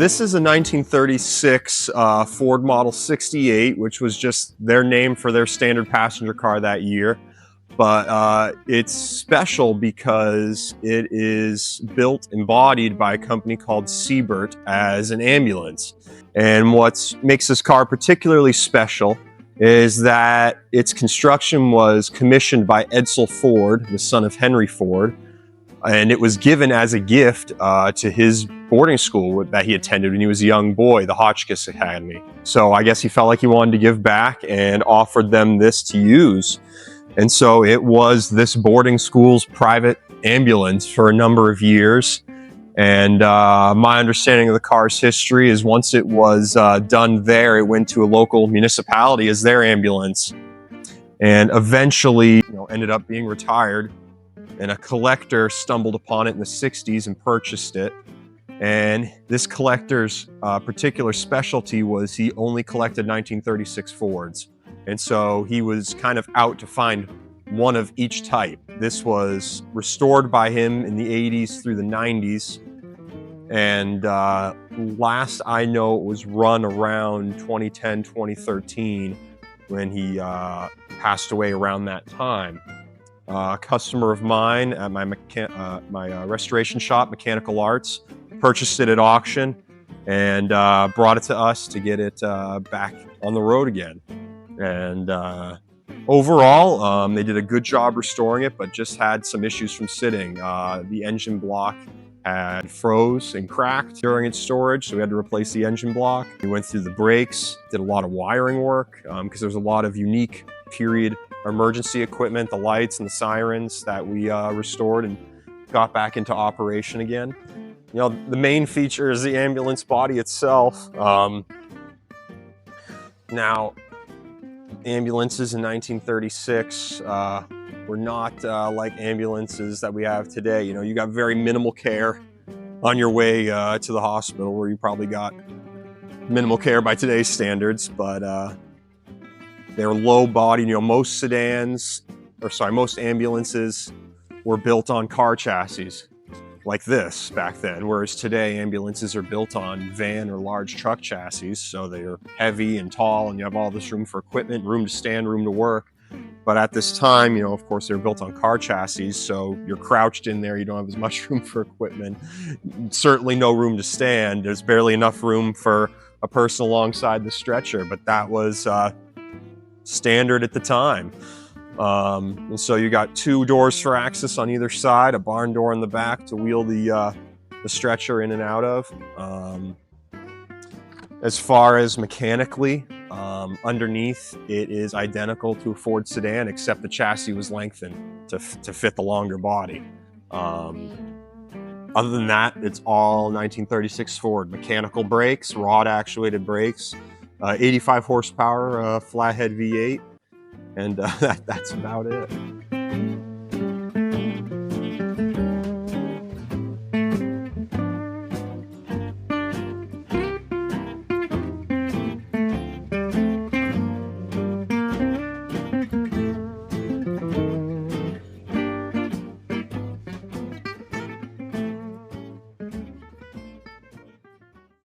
This is a 1936 Ford Model 68, which was just their name for their standard passenger car that year. But it's special because it is built, embodied by a company called Siebert as an ambulance. And what makes this car particularly special is that its construction was commissioned by Edsel Ford, the son of Henry Ford, and it was given as a gift to his boarding school that he attended when he was a young boy, the Hotchkiss Academy. So I guess he felt like he wanted to give back and offered them this to use. And so it was this boarding school's private ambulance for a number of years. And my understanding of the car's history is once it was done there, it went to a local municipality as their ambulance, and eventually, ended up being retired. And a collector stumbled upon it in the 60s and purchased it. And this collector's particular specialty was he only collected 1936 Fords. And so he was kind of out to find one of each type. This was restored by him in the 80s through the 90s. And last I know, it was run around 2010, 2013 when he passed away around that time. A customer of mine at my restoration shop, Mechanical Arts, purchased it at auction and brought it to us to get it back on the road again. And overall, they did a good job restoring it, but just had some issues from sitting. The engine block had froze and cracked during its storage, so we had to replace the engine block. We went through the brakes, did a lot of wiring work, because there's a lot of unique period emergency equipment, the lights and the sirens that we restored and got back into operation again. The main feature is the ambulance body itself. Now, ambulances in 1936 were not like ambulances that we have today. You got very minimal care on your way to the hospital, where you probably got minimal care by today's standards, but they're low body. Most ambulances were built on car chassis like this back then, whereas today ambulances are built on van or large truck chassis, so they're heavy and tall, and you have all this room for equipment, room to stand, room to work. But at this time, of course, they're built on car chassis, so you're crouched in there, you don't have as much room for equipment, certainly no room to stand. There's barely enough room for a person alongside the stretcher, but that was standard at the time. And so you got two doors for access on either side, a barn door in the back to wheel the stretcher in and out of. As far as mechanically, underneath it is identical to a Ford sedan, except the chassis was lengthened to fit the longer body. Other than that, it's all 1936 Ford. Mechanical brakes, rod actuated brakes, 85 horsepower flathead V8, and that's about it.